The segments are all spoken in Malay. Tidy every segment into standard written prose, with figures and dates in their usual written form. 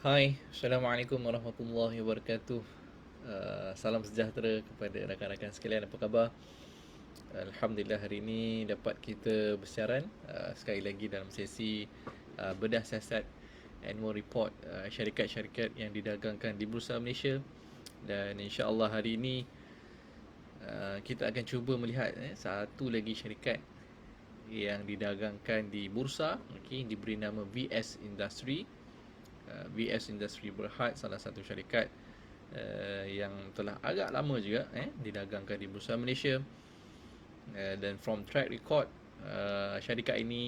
Hai, Assalamualaikum warahmatullahi wabarakatuh. Salam sejahtera kepada rakan-rakan sekalian, apa khabar? Alhamdulillah hari ini dapat kita bersiaran sekali lagi dalam sesi bedah siasat annual report syarikat-syarikat yang didagangkan di Bursa Malaysia. Dan insya-Allah hari ini kita akan cuba melihat satu lagi syarikat yang didagangkan di bursa, okey, diberi nama VS Industry. VS Industry Berhad, salah satu syarikat yang telah agak lama juga didagangkan di Bursa Malaysia. Dan from track record, syarikat ini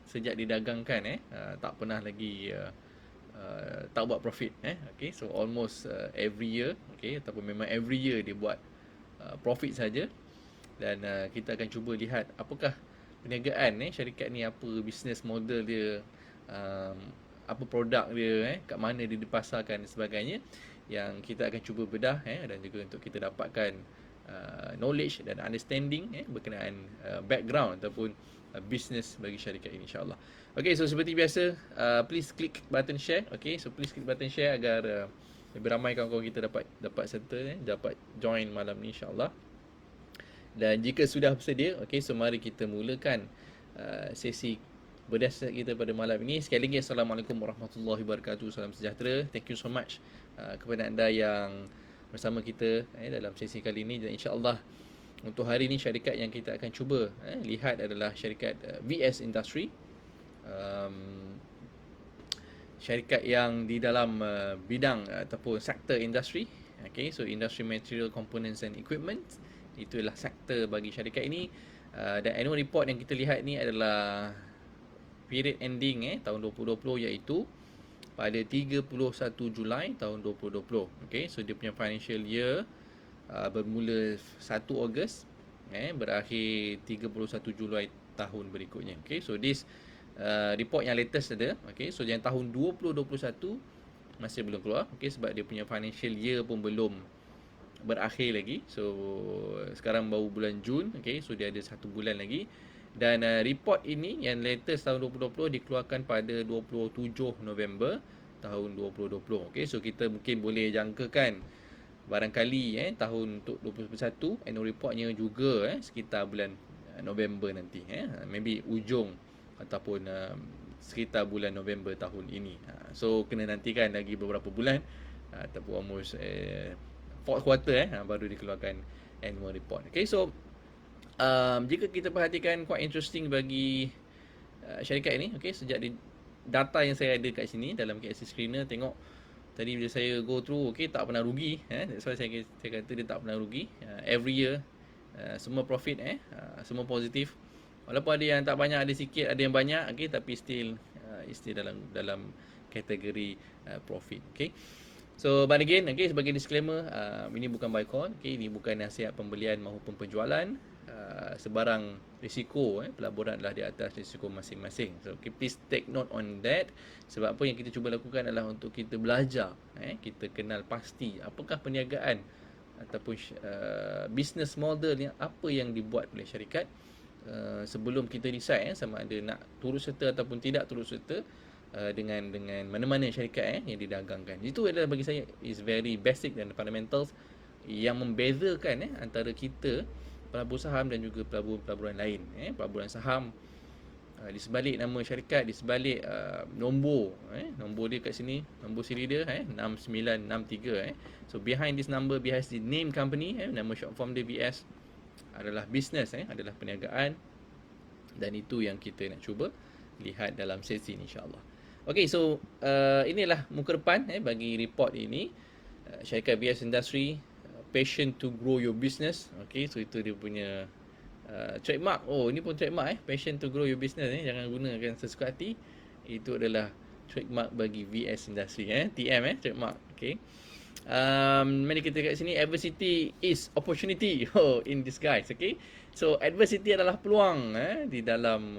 sejak didagangkan tak pernah lagi tak buat profit. Okay, so almost every year, okay, ataupun memang every year dia buat profit saja. Dan kita akan cuba lihat apakah perniagaan syarikat ni, apa business model dia, um, apa produk dia, kat mana dia dipasarkan dan sebagainya, yang kita akan cuba bedah dan juga untuk kita dapatkan knowledge dan understanding berkenaan background ataupun business bagi syarikat ini, insyaAllah. Okay, so seperti biasa, please click button share. Okay, so please click button share agar lebih ramai kawan-kawan kita dapat serta, dapat join malam ni, insyaAllah. Dan jika sudah bersedia, okay, so mari kita mulakan sesi berdasar kita pada malam ini. Sekali lagi, Assalamualaikum warahmatullahi wabarakatuh. Salam sejahtera. Thank you so much kepada anda yang bersama kita dalam sesi kali ini. Dan insyaAllah untuk hari ini syarikat yang kita akan cuba lihat adalah syarikat VS Industry. Syarikat yang di dalam bidang ataupun sektor industri. Okay, so industry material components and equipment, itulah sektor bagi syarikat ini. Dan annual report yang kita lihat ni adalah period ending tahun 2020, iaitu pada 31 Julai tahun 2020. Okay, so dia punya financial year bermula 1 Ogos berakhir 31 Julai tahun berikutnya. Okay, so this report yang latest ada. Okay, so yang tahun 2021 masih belum keluar. Okay, sebab dia punya financial year pun belum berakhir lagi. So sekarang baru bulan Jun. Okay, so dia ada 1 bulan lagi. Dan report ini yang latest tahun 2020 dikeluarkan pada 27 November tahun 2020. Okay, so kita mungkin boleh jangkakan barangkali tahun untuk 2021 annual reportnya juga sekitar bulan November nanti, maybe ujung ataupun sekitar bulan November tahun ini. So kena nantikan lagi beberapa bulan ataupun almost fourth quarter baru dikeluarkan annual report. Okay, so jika kita perhatikan, quite interesting bagi syarikat ini. Okay, sejak data yang saya ada kat sini dalam KSC Screener, tengok tadi bila saya go through, okay, tak pernah rugi. That's why saya kata dia tak pernah rugi. Every year semua profit, semua positif. Walaupun ada yang tak banyak, ada sikit, ada yang banyak, okay, tapi still dalam kategori profit. Okay, so but again, okay, sebagai disclaimer, ini bukan buy call, okay, ini bukan nasihat pembelian maupun penjualan. Sebarang risiko pelaburan adalah di atas risiko masing-masing. So okay, please take note on that. Sebab apa yang kita cuba lakukan adalah untuk kita belajar, kita kenal pasti apakah perniagaan ataupun business model yang apa yang dibuat oleh syarikat sebelum kita decide sama ada nak turut serta ataupun tidak turut serta dengan mana-mana syarikat yang didagangkan. Itu adalah bagi saya is very basic dan fundamentals yang membezakan antara kita pelabur saham dan juga pelaburan lain. Pelaburan saham, di sebalik nama syarikat, di sebalik nombor nombor dia kat sini, nombor siri dia 6963. So behind this number, behind the name company, nama short form dia VS, adalah business, adalah perniagaan. Dan itu yang kita nak cuba lihat dalam sesi ini, insyaAllah. Okay, so inilah muka depan bagi report ini. Syarikat VS Industry, passion to grow your business. Okay, so itu dia punya trademark. Oh, ini pun trademark passion to grow your business. Jangan gunakan sesuka hati. Itu adalah trademark bagi VS Industry. TM trademark. Okay. Mari kita kat sini. Adversity is opportunity. Oh, in disguise. Okay. So adversity adalah peluang di dalam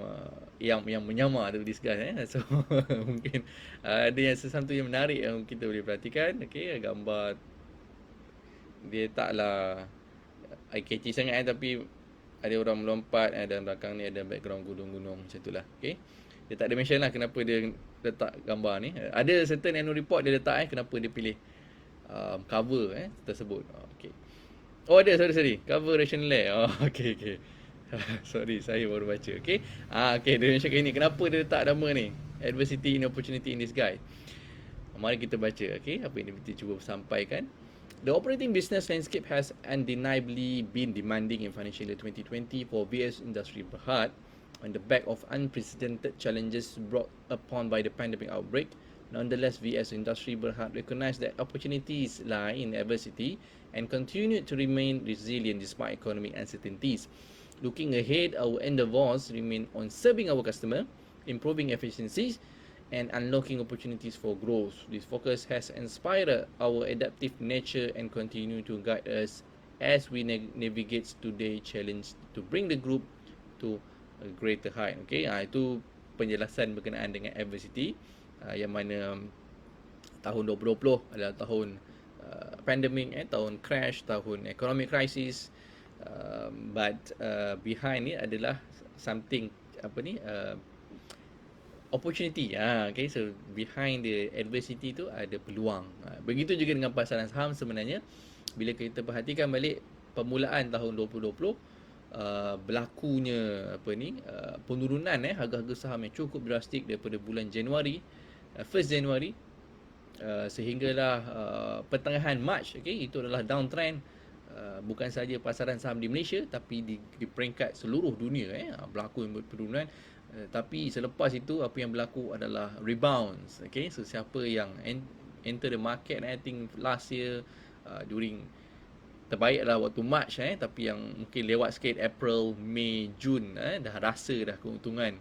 yang menyamar dari disguise. So mungkin ada yang sesuatu yang menarik yang kita boleh perhatikan. Okay, gambar dia taklah eye catchy sangat tapi ada orang melompat dan belakang ni ada background gunung-gunung macam itulah. Okay, Dia tak ada mention lah kenapa dia letak gambar ni. Ada certain annual report dia letak kenapa dia pilih cover tersebut. Okay. Oh ada, sorry. Cover rationale. Oh, okay. Sorry, saya baru baca. Okay. Okay, dia mention ini. Kenapa dia letak nama ni? Adversity and opportunity in disguise. Mari kita baca, okay, apa yang dia cuba sampaikan. The operating business landscape has undeniably been demanding in financial year 2020 for VS Industrie Berhad on the back of unprecedented challenges brought upon by the pandemic outbreak. Nonetheless, VS Industrie Berhad recognized that opportunities lie in adversity and continued to remain resilient despite economic uncertainties. Looking ahead, our endeavours remain on serving our customer, improving efficiencies, and unlocking opportunities for growth. This focus has inspired our adaptive nature and continue to guide us as we navigate today's challenge to bring the group to a greater height. Okay, itu penjelasan berkenaan dengan adversity, yang mana tahun 2020 adalah tahun pandemic, tahun crash, tahun economic crisis, but behind ni adalah something opportunity. Okay, so behind the adversity tu ada peluang. Begitu juga dengan pasaran saham sebenarnya. Bila kita perhatikan balik permulaan tahun 2020, berlakunya penurunan harga-harga saham yang cukup drastik daripada bulan Januari, 1 Januari sehinggalah pertengahan Mac. Okay, itu adalah downtrend. Bukan saja pasaran saham di Malaysia tapi di peringkat seluruh dunia berlaku penurunan. Tapi selepas itu apa yang berlaku adalah rebounds. Okay, so siapa yang enter the market, I think last year during terbaik adalah waktu March, tapi yang mungkin lewat sikit April, May, Jun, dah rasa dah keuntungan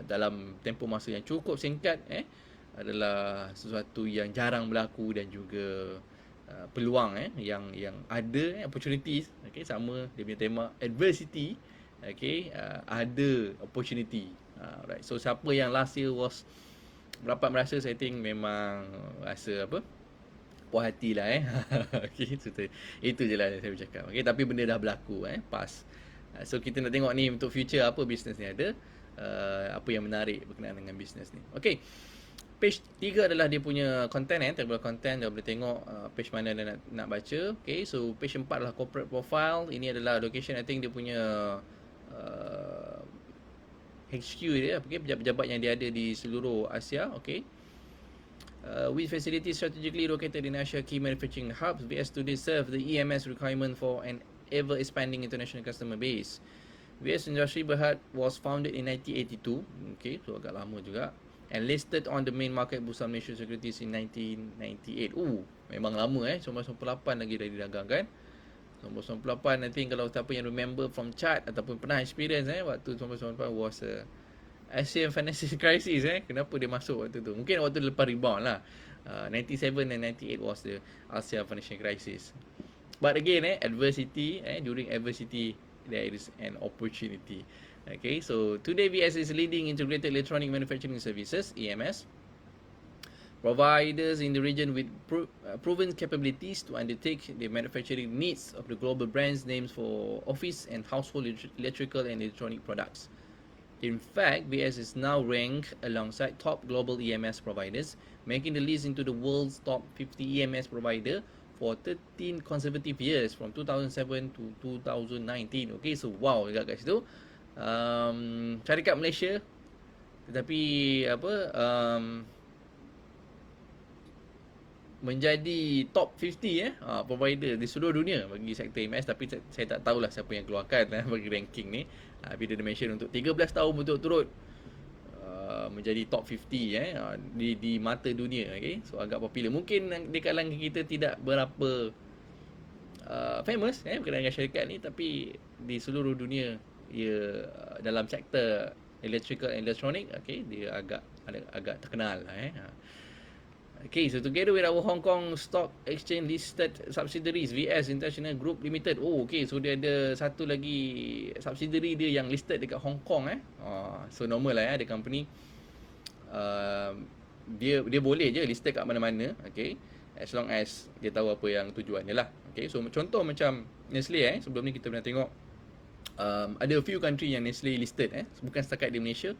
dalam tempoh masa yang cukup singkat, adalah sesuatu yang jarang berlaku dan juga peluang yang ada, opportunities. Okay, sama dia punya tema adversity. Okay, ada opportunity. Right. So siapa yang last year was dapat merasa, saya think memang rasa puas hati lah Okay, itu je lah yang saya bercakap. Okay, tapi benda dah berlaku past. So kita nak tengok ni untuk future apa bisnes ni ada, apa yang menarik berkenaan dengan bisnes ni. Okay, page 3 adalah dia punya content, table content. Dia boleh tengok page mana dia nak baca. Okay, so page 4 adalah corporate profile. Ini adalah location, I think dia punya HQ dia, pejabat-pejabat yang dia ada di seluruh Asia. Okay, with facilities strategically located in Asia key manufacturing hubs, VS today serve the EMS requirement for an ever expanding international customer base. VS Industrie Berhad was founded in 1982. Okay, so agak lama juga, and listed on the main market Bursa Malaysia Securities in 1998. Memang lama 1998 lagi dah didagangkan. Nombor 98, I think kalau siapa yang remember from chart ataupun pernah experience waktu 1998 was Asian Financial Crisis. Kenapa dia masuk waktu tu? Mungkin waktu lepas rebound lah. 97 and 98 was the Asian Financial Crisis. But again, adversity, during adversity there is an opportunity. Okay, so today VS is leading integrated electronic manufacturing services, EMS, providers in the region with proven capabilities to undertake the manufacturing needs of the global brands names for office and household electrical and electronic products. In fact, VS is now ranked alongside top global EMS providers, making the list into the world's top 50 EMS provider for 13 consecutive years from 2007 to 2019. Okay, so wow dekat kat situ. Syarikat Malaysia tetapi menjadi top 50 provider di seluruh dunia bagi sektor EMS. Tapi saya tak tahulah siapa yang keluarkan bagi ranking ni. Tapi dia mention untuk 13 tahun berturut-turut menjadi top 50 di mata dunia. Okay, so agak popular. Mungkin di kalangan kita tidak berapa famous berkenaan dengan syarikat ni, tapi di seluruh dunia ia dalam sektor electrical and electronic, okay, dia agak terkenal lah. Okay, so together with our Hong Kong Stock Exchange listed subsidiaries, VS International Group Limited. Okay, so dia ada satu lagi subsidiary dia yang listed dekat Hong Kong. So normal lah the company. Dia boleh je listed kat mana-mana. Okay, as long as dia tahu apa yang tujuan dia lah. Okay, so contoh macam Nestle sebelum ni kita pernah tengok ada a few country yang Nestle listed bukan setakat di Malaysia.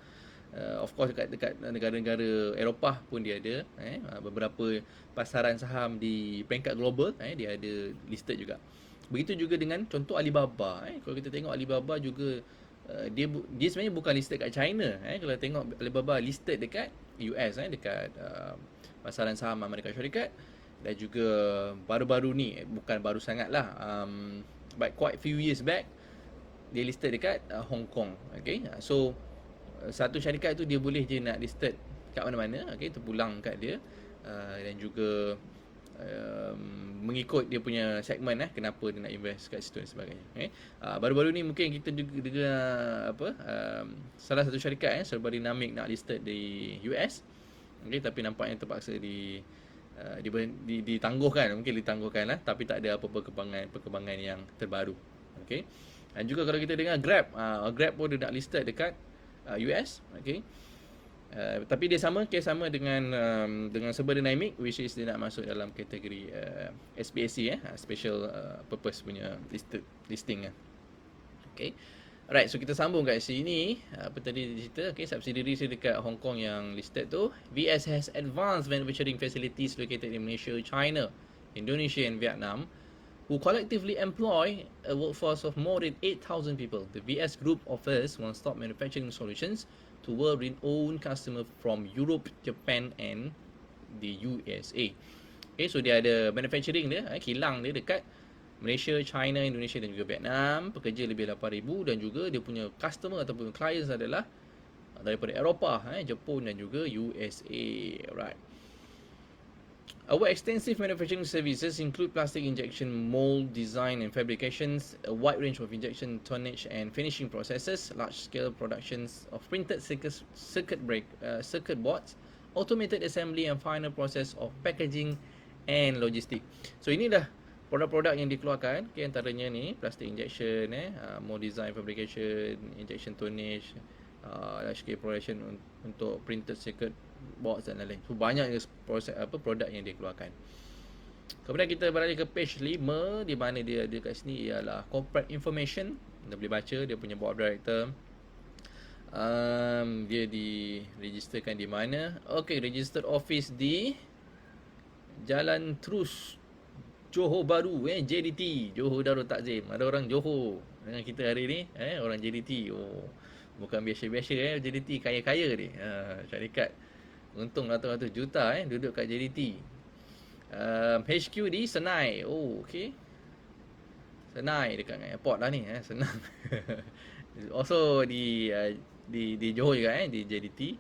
Of course dekat negara-negara Eropah pun dia ada, beberapa pasaran saham di peringkat global, dia ada listed juga. Begitu juga dengan contoh Alibaba. Kalau kita tengok Alibaba juga, dia sebenarnya bukan listed kat China. Kalau tengok Alibaba listed dekat US, dekat pasaran saham Amerika Syarikat. Dan juga baru-baru ni, bukan baru sangat lah, but quite few years back, dia listed dekat Hong Kong. Okay, so satu syarikat tu dia boleh je nak listed kat mana-mana, terpulang kat dia, dan juga mengikut dia punya segmen, kenapa dia nak invest kat situ dan sebagainya. Baru-baru ni mungkin kita juga dengar salah satu syarikat serba dinamik nak listed di US, tapi nampaknya terpaksa ditangguhkan, mungkin ditangguhkan lah, tapi tak ada apa-apa perkembangan yang terbaru. Dan juga kalau kita dengar Grab pun dia nak listed dekat US, tapi dia sama dengan Serba Dynamic, which is dia nak masuk dalam kategori SPAC, special purpose punya listing. Alright, so kita sambung kat sini. Apa tadi dia cerita, subsidiary dekat Hong Kong yang listed tu. VS has advanced manufacturing facilities located in Malaysia, China, Indonesia and Vietnam, who collectively employ a workforce of more than 8,000 people. The VS Group offers one-stop manufacturing solutions to world-renowned customers from Europe, Japan and the USA. So dia ada manufacturing dia, kilang dia dekat Malaysia, China, Indonesia dan juga Vietnam. Pekerja lebih 8,000 dan juga dia punya customer ataupun clients adalah daripada Eropah, Jepun dan juga USA. Right. Our extensive manufacturing services include plastic injection mold design and fabrications, a wide range of injection tonnage and finishing processes, large-scale productions of printed circuit boards, automated assembly and final process of packaging and logistic. So inilah produk-produk yang dikeluarkan, antaranya ni plastic injection, mold design, fabrication, injection tonnage, large-scale production untuk printed circuit boards dan lain-lain. So banyak proses produk yang dia keluarkan. Kemudian kita beralih ke page 5, di mana dia ada kat sini ialah corporate information. Anda boleh baca dia punya board of director. Dia diregisterkan di mana? Registered office di Jalan Terus Johor Bahru, JDT, Johor Darul Takzim. Ada orang Johor dengan kita hari ni, orang JDT. Bukan biasa-biasa, JDT kaya-kaya ni. Syarikat untung ratus-ratus juta duduk kat JDT. HQ di Senai. Senai dekat dengan airport lah ni, senang. Also di Johor juga, di JDT,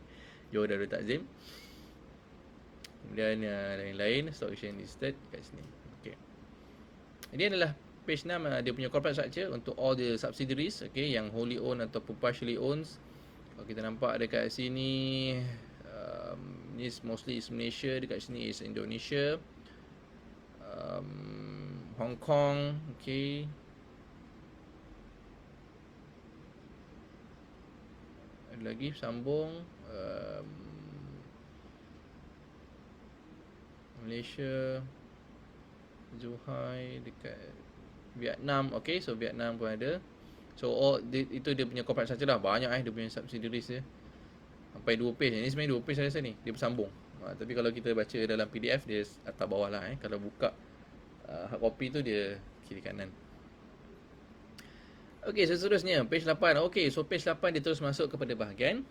Johor Darul Takzim. Kemudian lain-lain stock exchange listed kat sini. Ini adalah page 6, dia punya corporate structure untuk all the subsidiaries, yang wholly owned ataupun partially owned. Kalau kita nampak dekat sini, ni mostly is Malaysia, dekat sini is Indonesia, Hong Kong, ada lagi sambung, Malaysia, Zhuhai, dekat Vietnam. So Vietnam pun ada. So itu dia punya corporate structure lah. Banyak dia punya subsidiaries dia. Sampai 2 page. Ini sebenarnya 2 page saya rasa ni. Dia bersambung. Tapi kalau kita baca dalam PDF, dia atas bawah lah. Kalau buka hard copy tu, dia kiri kanan. Seterusnya page 8. So page 8 dia terus masuk kepada bahagian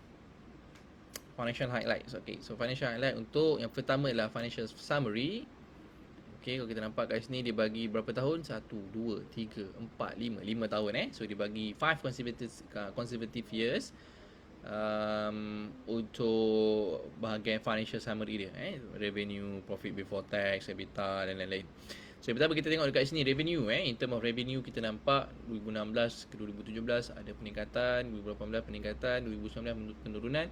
financial highlights. So financial highlight untuk yang pertama adalah financial summary. Kalau kita nampak kat sini, dia bagi berapa tahun? 1, 2, 3, 4, 5 tahun. So dia bagi 5 consecutive years untuk bahagian financial summary dia, revenue, profit before tax, EBITDA dan lain-lain. So yang pertama kita tengok dekat sini revenue, in term of revenue kita nampak 2016 ke 2017 ada peningkatan, 2018 peningkatan, 2019 penurunan,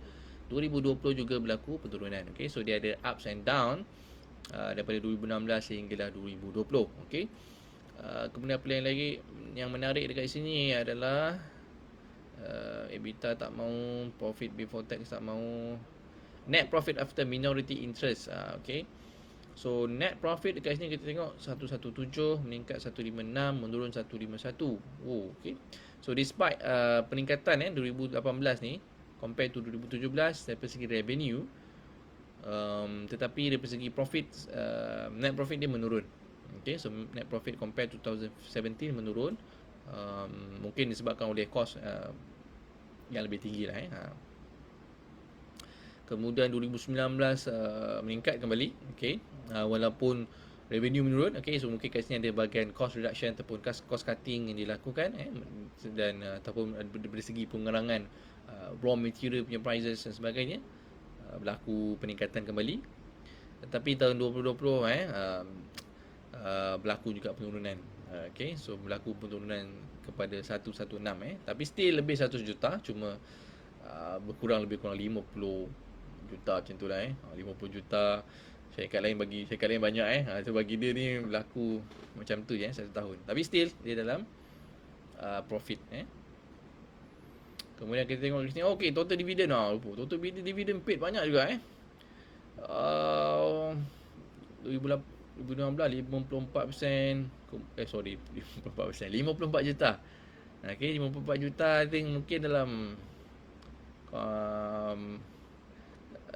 2020 juga berlaku penurunan. So dia ada ups and down daripada 2016 sehinggalah 2020. Kemudian apa lagi yang menarik dekat sini adalah EBITDA tak mau, profit before tax tak mau, net profit after minority interest. So net profit dekat sini kita tengok 117 meningkat 156, menurun 151. So despite peningkatan 2018 ni, compare to 2017 dari segi revenue, tetapi dari segi profit, net profit dia menurun. Okay, so net profit compare to 2017 menurun, mungkin disebabkan oleh cost yang lebih tinggi lah. Kemudian 2019 meningkat kembali, okay, walaupun revenue menurun, okay, so mungkin kat sini ada bahagian cost reduction ataupun cost cutting yang dilakukan, dan ataupun dari segi pengurangan raw material punya prices dan sebagainya, berlaku peningkatan kembali. Tetapi tahun 2020 berlaku juga penurunan. Okay, so berlaku penurunan kepada 116, tapi still lebih 100 juta, cuma berkurang lebih kurang 50 juta macam tu lah. 50 juta. Syarikat lain banyak, so bagi dia ni berlaku macam tu je, satu tahun. Tapi still dia dalam profit. Kemudian kita tengok di sini, okay, total dividend. Total dividend paid banyak juga. 2016 54%, 54%, 54 juta. Okay, 54 juta, I think mungkin dalam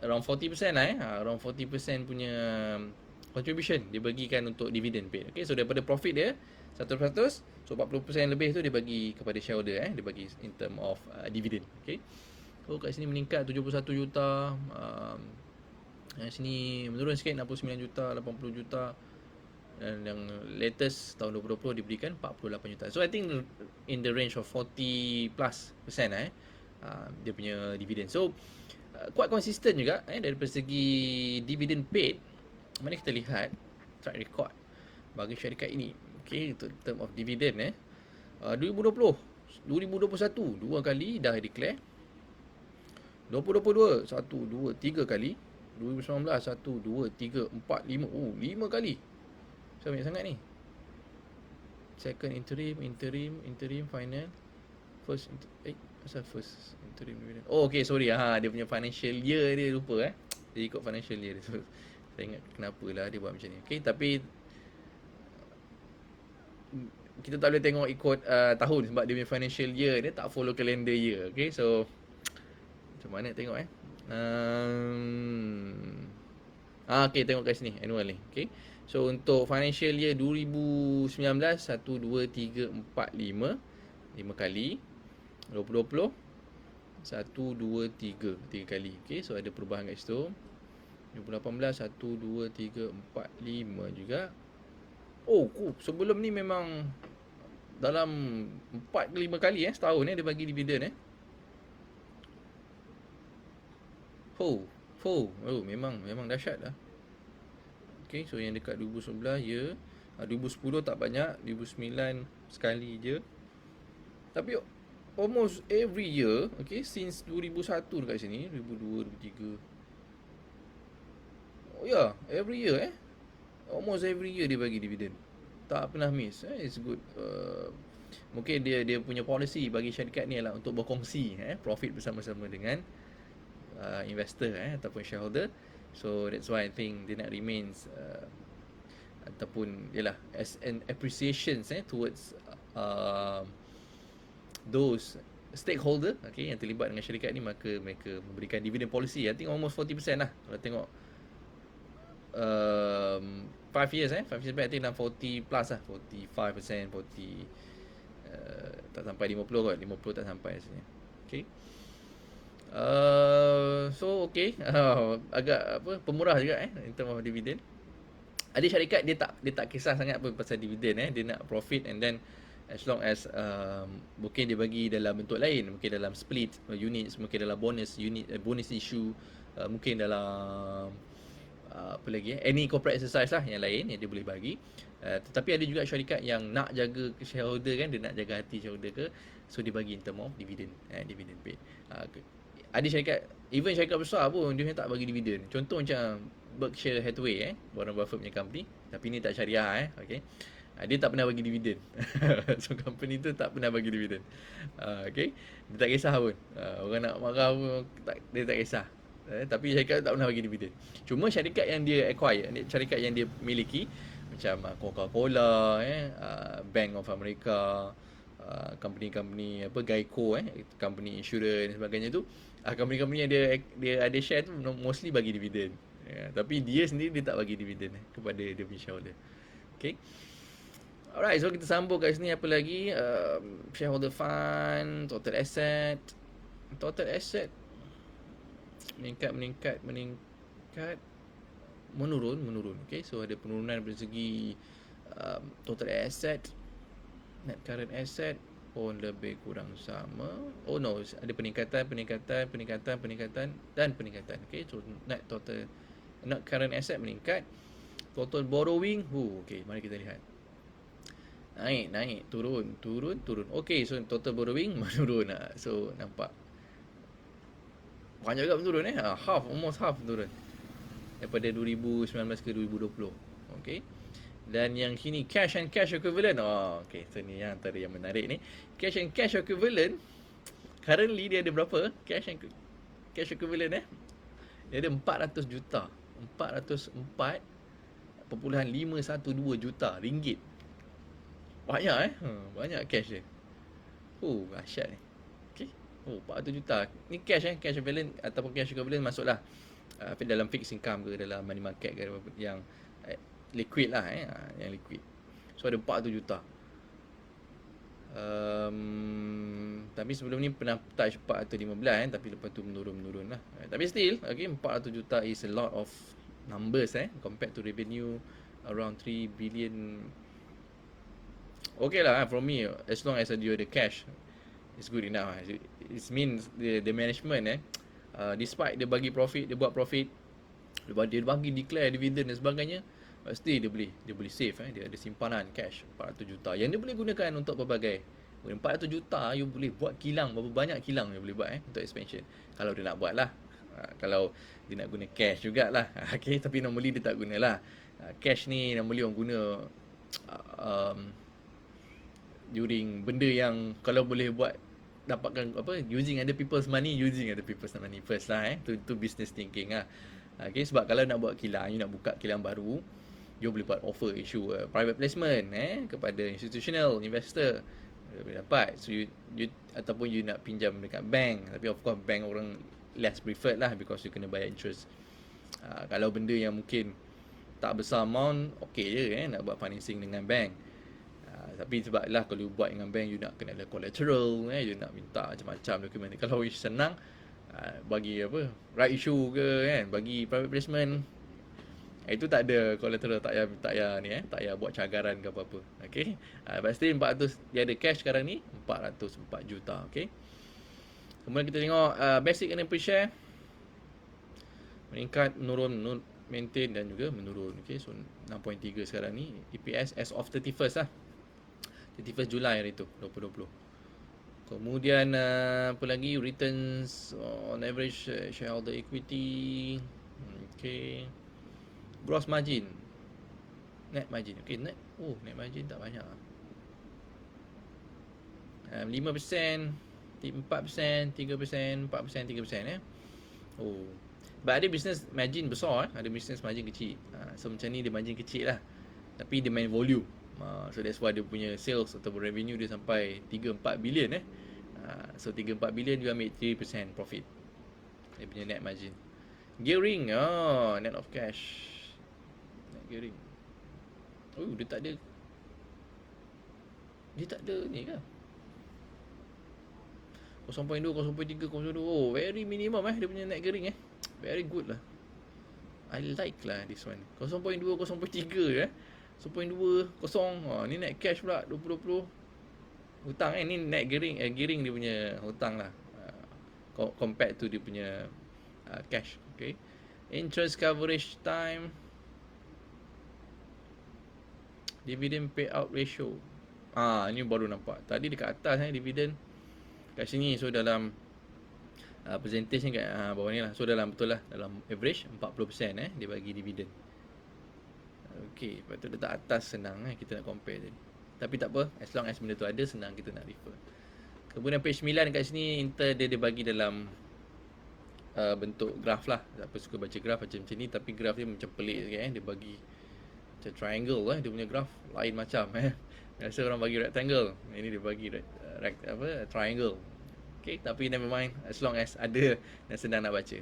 around 40% lah, around 40% punya contribution dia bagikan untuk dividend paid. Okay, so daripada profit dia 100%, so 40% lebih tu dia bagi kepada shareholder, dia bagi in term of dividend. Okay, so kat sini meningkat 71 juta, sini menurun sikit 69 juta, 80 juta, dan yang latest tahun 2020 diberikan 48 juta. So I think in the range of 40+% dia punya dividend. So quite consistent juga dari segi dividend paid. Mari kita lihat track record bagi syarikat ini. Okay, untuk term of dividend 2020, 2021 dua kali dah declare. 2022 1 2 3 kali. 2019 1 2 3 4 5. 5 kali. So banyak sangat ni. Second interim final. First interim dividend. Oh, okay, sorry. Dia punya financial year dia lupa. Dia ikut financial year dia. So, saya ingat kenapa lah dia buat macam ni. Okay, tapi kita tak boleh tengok ikut tahun sebab dia punya financial year dia tak follow calendar year. Okay, so macam mana tengok okay, tengok kat sini annual ni. Okay, so untuk financial year 2019 1 2 3 4 5 kali. 2020 1 2 3 kali. Okay, so ada perubahan kat situ. 2018 1 2 3 4 5 juga. Sebelum ni memang dalam 4 ke 5 kali setahun dia bagi dividen. Memang dahsyat lah. Okay, so yang dekat 2011 ya, 2010 tak banyak, 2009 sekali je. Tapi almost every year, okay, since 2001 dekat sini, 2002, 2003. Every year almost every year dia bagi dividen. Tak pernah miss. It's good. Mungkin dia punya policy bagi syarikat ni adalah untuk berkongsi profit bersama-sama dengan investor ataupun shareholder. So that's why I think dia nak remains ataupun yalah as an appreciation towards those stakeholder, okay, yang terlibat dengan syarikat ni, maka mereka memberikan dividend policy. I think almost 40% lah. Kalau tengok 5 years 5 years back, I think dalam 40 plus lah, 45%, 40 tak sampai 50 kot, 50 tak sampai rasanya. Okay, so okay, agak pemurah juga in term of dividend. Ada syarikat dia tak kisah sangat pun pasal dividend dia nak profit, and then as long as mungkin dia bagi dalam bentuk lain, mungkin dalam split units, mungkin dalam bonus unit, bonus issue, mungkin dalam apa lagi any corporate exercise lah yang lain yang dia boleh bagi. Tetapi ada juga syarikat yang nak jaga shareholder dia nak jaga hati shareholder so dia bagi in term of dividend, dividend paid. Ada syarikat, even syarikat besar pun dia tak bagi dividend. Contoh macam Berkshire Hathaway, Warren Buffett punya company, tapi ni tak syariah, okay. Dia tak pernah bagi dividen. So company tu tak pernah bagi dividen. Okay, dia tak kisah pun. Orang nak marah pun dia tak kisah. Tapi syarikat tak pernah bagi dividen. Cuma syarikat yang dia acquire, syarikat yang dia miliki, macam Coca-Cola, Bank of America, company-company apa Geico, company insurance dan sebagainya tu, company-company yang dia ada share tu mostly bagi dividen. Tapi dia sendiri dia tak bagi dividen kepada dia punya shareholder. Okay. Alright, so kita sambung kat sini apa lagi? Shareholder fund, total asset. Total asset meningkat, menurun. Okay, so ada penurunan dari segi total asset, net current asset pun lebih kurang sama. Oh no, ada peningkatan. Okay, so net current asset meningkat. Total borrowing, okay, mari kita lihat. Naik, turun. Okay, so total borrowing menurun. So nampak banyak juga menurun almost half menurun daripada 2019 ke 2020. Okay. Dan yang sini cash and cash equivalent. Okay, so ni yang antara yang menarik ni. Cash and cash equivalent currently dia ada berapa? Cash and cash equivalent dia ada 400 juta. 404.512 juta ringgit. Banyak banyak cash dia. Dahsyat ni. Okay. 400 juta. Ni cash cash equivalent ataupun cash equivalent masuklah dalam fixed income ke, dalam money market ke, yang liquid lah yang liquid. So ada 400 juta. Tapi sebelum ni pernah touch 415 tapi lepas tu menurun lah. Tapi still, okay, 400 juta is a lot of numbers compared to revenue around 3 billion. Okay lah, from me, as long as you ada cash, it's good enough. It means the management despite dia bagi profit, dia buat profit, dia bagi declare dividend dan sebagainya, pasti dia boleh save. Dia ada simpanan cash 400 juta yang dia boleh gunakan untuk pelbagai. 400 juta you boleh buat kilang, berapa banyak kilang dia boleh buat untuk expansion, kalau dia nak buat lah. Kalau dia nak guna cash jugalah. Okay, tapi normally dia tak gunalah. Cash ni normally orang guna during benda yang kalau boleh buat, dapatkan using other people's money first lah. Tu business thinking lah. Okay, sebab kalau nak buat kilang, you nak buka kilang baru, you boleh buat offer, issue private placement kepada institutional investor, boleh dapat. So you ataupun you nak pinjam dekat bank, tapi of course bank orang less preferred lah, because you kena bayar interest. Kalau benda yang mungkin tak besar amount, okay je nak buat financing dengan bank. Tapi sebab lah kalau you buat dengan bank, you nak kena ada collateral, you nak minta macam-macam dokumen. Kalau you senang bagi right issue ke bagi private placement, itu tak ada collateral, tak payah buat cagaran ke apa-apa. Okay, pasti 400 dia ada cash sekarang ni 404 juta. Okay, kemudian kita tengok basic earning per share meningkat, menurun, maintain dan juga menurun. Okay, so 6.3 sekarang ni. EPS as of 31st lah, 31st Julai hari tu 2020. Kemudian apa lagi, returns on average shareholder equity. Okay, gross margin, net margin. Okay, net margin tak banyak. 5%, 4%, 3%, 4%, 3%. But ada business margin besar, ada business margin kecil. So macam ni dia margin kecil lah, tapi dia main volume. So that's why dia punya sales atau revenue dia sampai 3-4 billion So 3-4 billion dia ambil 3% profit, dia punya net margin. Gearing, net of cash, net gearing. Dia tak ada ni ke 0.2, 0.3, 0.2. Very minimum dia punya net gearing very good lah. I like lah this one. 0.2, 0.3 0.2, kosong. Ni net cash pula 2020. Hutang ni net gearing, gearing dia punya hutang lah, compared to dia punya cash. Okay, interest coverage time, dividend payout ratio. Ni baru nampak. Tadi dekat atas dividend, kat sini. So dalam presentation kat bawah ni lah. So betul lah dalam average 40% dia bagi dividend. Okay, lepas tu letak atas, senang kita nak compare tadi. Tapi tak apa, as long as benda tu ada, senang kita nak refer. Kemudian page 9 kat sini, dia bagi dalam bentuk graf lah. Siapa suka baca graf macam ni, tapi graf dia macam pelik sikit. Dia bagi macam triangle dia punya graph lain macam biasa orang bagi rectangle, ini dia bagi triangle. Okay, tapi never mind, as long as ada dan senang nak baca.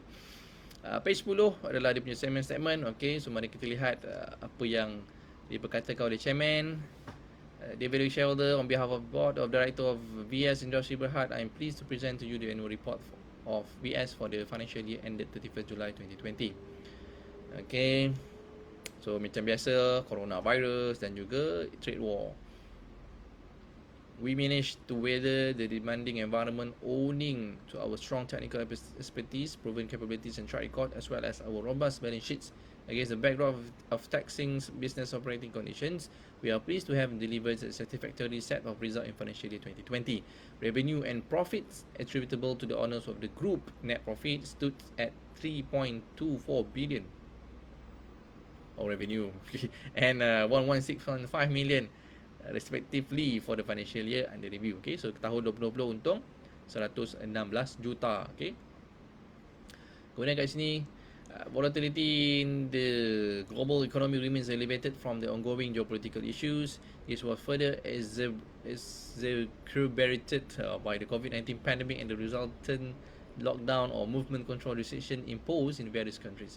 Page 10 adalah dia punya segment statement. Okay, so mari kita lihat apa yang diperkatakan oleh chairman. Dear valued shareholder, on behalf of board of director of VS Industry Berhad, I am pleased to present to you the annual report of VS for the financial year ended 31st July 2020. Okay, so macam biasa, coronavirus dan juga trade war. We managed to weather the demanding environment owing to our strong technical expertise, proven capabilities and track record, as well as our robust balance sheets. Against the backdrop of taxing business operating conditions, we are pleased to have delivered a satisfactory set of results in financial year 2020. Revenue and profits attributable to the owners of the group net profit stood at 3.24 billion of revenue and 116.5 million respectively for the financial year under review. Okay, so tahun 2020 untung 116 juta. Okay, kemudian kat sini volatility in the global economy remains elevated from the ongoing geopolitical issues. This was further exacerbated by the COVID-19 pandemic and the resultant lockdown or movement control restriction imposed in various countries.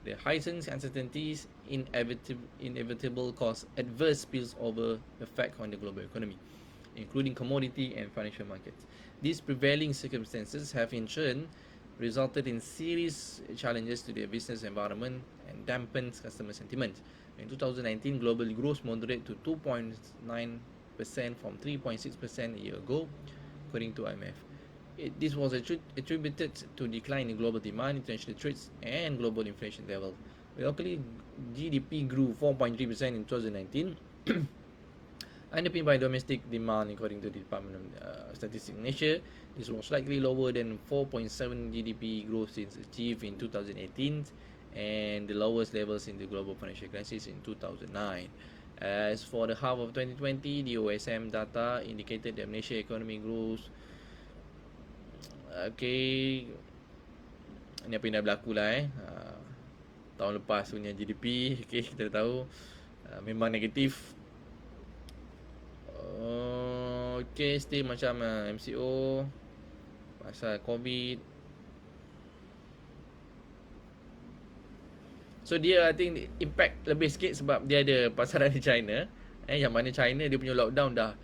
The heightened uncertainties inevitable cause adverse spillover effect on the global economy, including commodity and financial markets. These prevailing circumstances have in turn resulted in serious challenges to the business environment and dampened customer sentiment. In 2019, global growth moderated to 2.9% from 3.6% a year ago, according to IMF. This was attributed to decline in global demand, international trades, and global inflation level. Locally, GDP grew 4.3% in 2019, underpinned by domestic demand, according to the Department of Statistics in Asia. This was slightly lower than 4.7 GDP growth since achieved in 2018, and the lowest levels in the global financial crisis in 2009. As for the half of 2020, the OSM data indicated that Malaysia economy growth. Okay, ini apa yang dah berlaku lah tahun lepas punya GDP. Okay, kita dah tahu memang negatif. Okay, still macam MCO pasal COVID. So dia I think impact lebih sikit sebab dia ada pasaran di China, yang mana China dia punya lockdown dah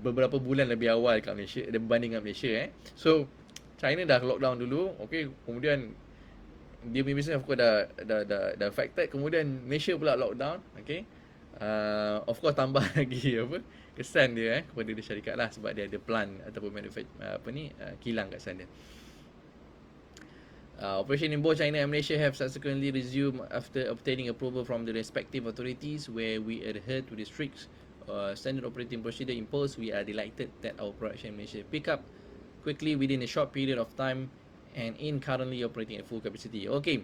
beberapa bulan lebih awal kat Malaysia berbanding dengan Malaysia. So China dah lockdown dulu, okay, kemudian dia punya business of course dah affected, kemudian Malaysia pula lockdown, okay. Of course tambah lagi kesan dia kepada dia syarikat lah, sebab dia ada plant ataupun kilang kat sana. Operation in both China and Malaysia have subsequently resumed after obtaining approval from the respective authorities, where we adhere to the strict standard operating procedure imposed. We are delighted that our production in Malaysia pick up quickly within a short period of time and in currently operating at full capacity. Okay,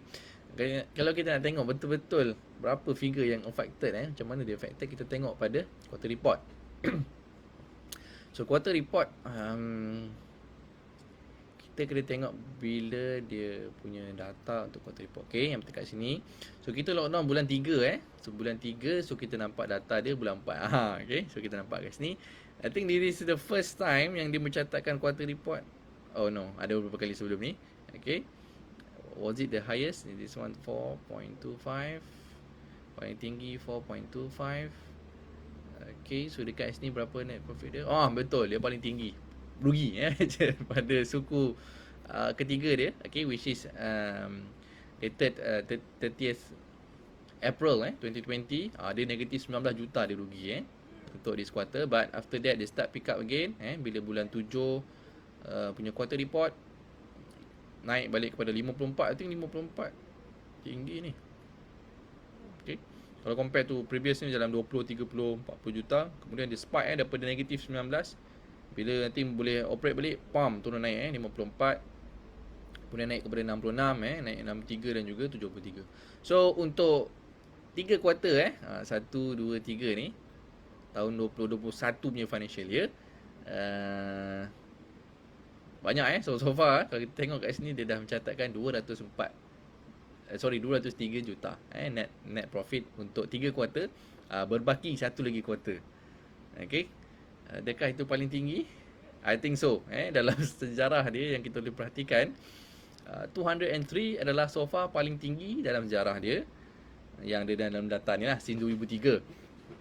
kalau kita nak tengok betul-betul berapa figure yang affected, macam mana dia affected, kita tengok pada quarter report. So quarter report, kita kena tengok bila dia punya data untuk quarter report. Okay, yang kat sini. So kita lockdown bulan 3 So bulan 3, so kita nampak data dia bulan 4. Okay, so kita nampak kat sini. I think this is the first time yang dia mencatatkan quarter report. Oh no, ada beberapa kali sebelum ni. Okay, was it the highest? This one 4.25, paling tinggi 4.25. Okay, so dekat sini berapa net profit dia? Betul, dia paling tinggi. Rugi pada suku ketiga dia. Okay, which is dated 30th April 2020. Dia negatif 19 juta dia rugi untuk this quarter. But after that they start pick up again bila bulan 7 punya quarter report naik balik kepada 54. I think 54 tinggi ni. Okay, kalau compare to previous ni dalam 20, 30, 40 juta. Kemudian dia spike daripada negatif 19. Bila nanti boleh operate balik, turun naik 54. Kemudian naik kepada 66, naik 63 dan juga 73. So untuk 3 quarter 1, 2, 3 ni tahun 2021 punya financial year, banyak so far kalau kita tengok kat sini dia dah mencatatkan 204 203 juta net profit untuk 3 kuarter, berbaki satu lagi kuarter. Okay, adakah itu paling tinggi? I think so. Dalam sejarah dia yang kita boleh perhatikan, 203 adalah so far paling tinggi dalam sejarah dia yang ada dalam data ni lah, since 2003.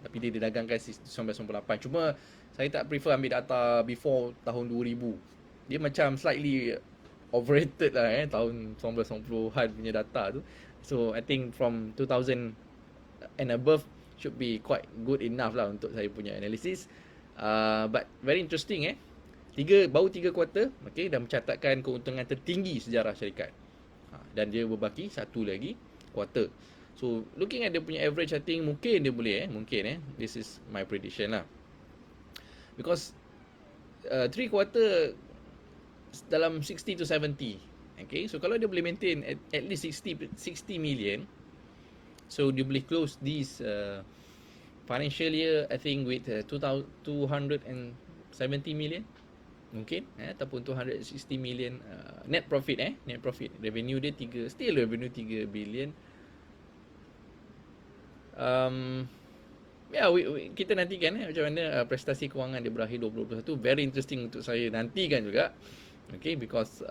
Tapi dia didagangkan 1998. Cuma saya tak prefer ambil data before tahun 2000. Dia macam slightly overrated lah tahun 1990-an punya data tu. So I think from 2000 and above should be quite good enough lah untuk saya punya analysis. But very interesting baru 3 kuarter, okay, dan mencatatkan keuntungan tertinggi sejarah syarikat. Dan dia berbaki satu lagi kuarter. So looking at dia punya average, I think mungkin dia boleh this is my prediction lah. Because 3 quarter dalam 60 to 70. Okay, so kalau dia boleh maintain at least 60 million, so dia boleh close this financial year I think with 270 million mungkin, ataupun 260 million net profit. Net profit, revenue dia 3 billion. Kita nantikan macam mana prestasi kewangan dia berakhir 2021. Very interesting untuk saya nantikan juga. Okay, because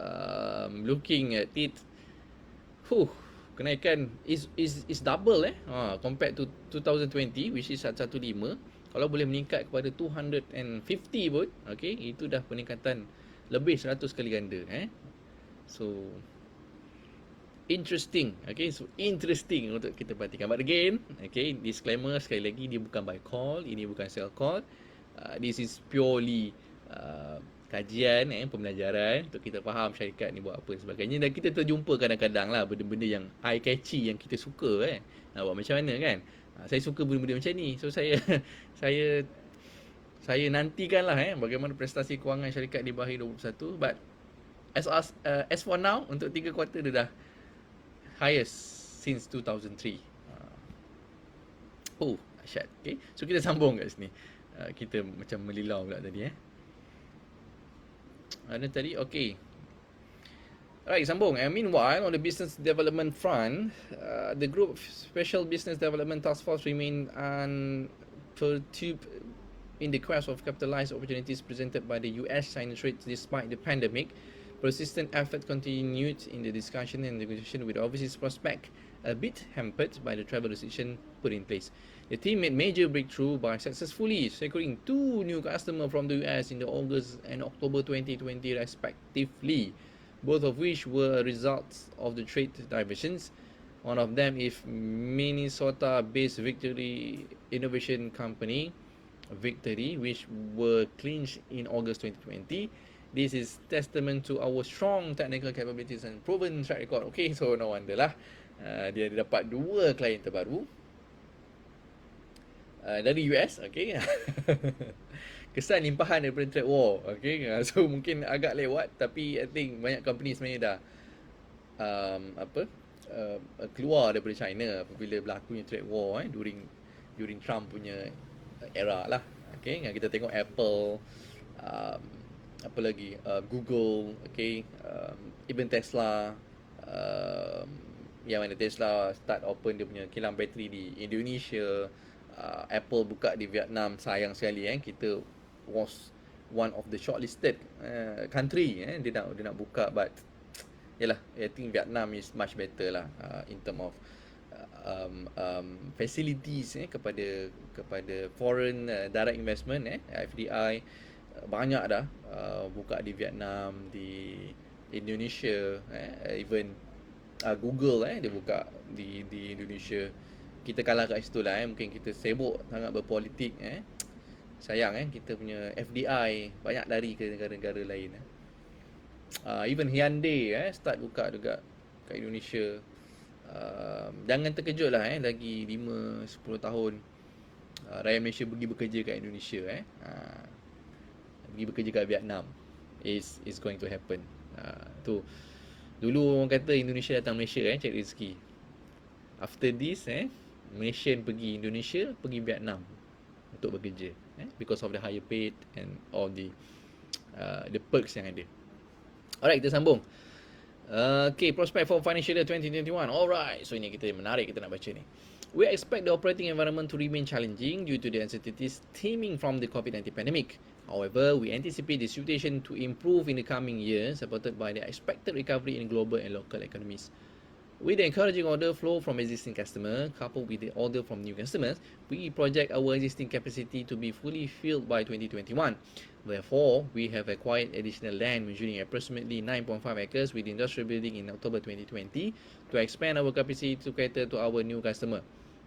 looking at it, kenaikan is double compared to 2020, which is 115. Kalau boleh meningkat kepada 250 pun, okay, itu dah peningkatan lebih 100 kali ganda. So interesting, okay, so interesting untuk kita perhatikan. But again, okay, disclaimer sekali lagi, dia bukan buy call, ini bukan sell call. This is purely kajian, pembelajaran untuk kita faham syarikat ni buat apa dan sebagainya. Dan kita terjumpa kadang-kadang lah benda-benda yang eye catchy, yang kita suka nak buat macam mana kan. Saya suka benda-benda macam ni. So saya saya nantikan lah bagaimana prestasi kewangan syarikat di berakhir 2021. But as for now, untuk 3 kuarter dia dah highest since 2003. Asyad. Okay, so kita sambung kat sini. Kita macam melilau pula tadi Ada tadi, okay. Alright, sambung. And meanwhile, on the business development front, the Group Special Business Development Task Force remain unperturbed in the quest of capitalize opportunities presented by the US-China trade despite the pandemic. Persistent effort continued in the discussion and negotiation with overseas prospect, a bit hampered by the travel restriction put in place. The team made major breakthrough by successfully securing 2 new customers from the US in the August and October 2020 respectively, both of which were results of the trade diversions. One of them is Minnesota-based Victory Innovation Company, Victory, which were clinched in August 2020. This is testament to our strong technical capabilities and proven track record. Okay, so no wonder lah dia dapat 2 klien terbaru dari US. Okay. Kesan limpahan daripada trade war. Okay, so mungkin agak lewat, tapi I think banyak company sebenarnya dah keluar daripada China apabila berlakunya trade war during Trump punya era lah. Okay, kita tengok Apple, apa lagi, Google, okay, even Tesla, yang mana Tesla start open dia punya kilang bateri di Indonesia, Apple buka di Vietnam. Sayang sekali kita was one of the shortlisted country dia nak buka, but yalah, I think Vietnam is much better lah in term of facilities kepada foreign direct investment, FDI. Banyak dah buka di Vietnam, di Indonesia, even Google dia buka di Indonesia. Kita kalah kat situ lah mungkin kita sibuk sangat berpolitik. Sayang kita punya FDI banyak lari ke negara-negara lain. Even Hyundai start buka juga kat Indonesia. Jangan terkejut lah lagi 5-10 tahun rakyat Malaysia pergi bekerja kat Indonesia, pergi bekerja kat Vietnam is going to happen. Tu dulu orang kata Indonesia datang Malaysia cari rezeki. After this Malaysian pergi Indonesia, pergi Vietnam untuk bekerja, because of the higher paid and all the perks yang ada. Alright, kita sambung. Okay, prospect for financial year 2021. Alright, so ini kita menarik kita nak baca ni. We expect the operating environment to remain challenging due to the uncertainties stemming from the COVID-19 pandemic. However, we anticipate the situation to improve in the coming years, supported by the expected recovery in global and local economies. With the encouraging order flow from existing customers, coupled with the order from new customers, we project our existing capacity to be fully filled by 2021. Therefore, we have acquired additional land measuring approximately 9.5 acres with industrial building in October 2020 to expand our capacity to cater to our new customer.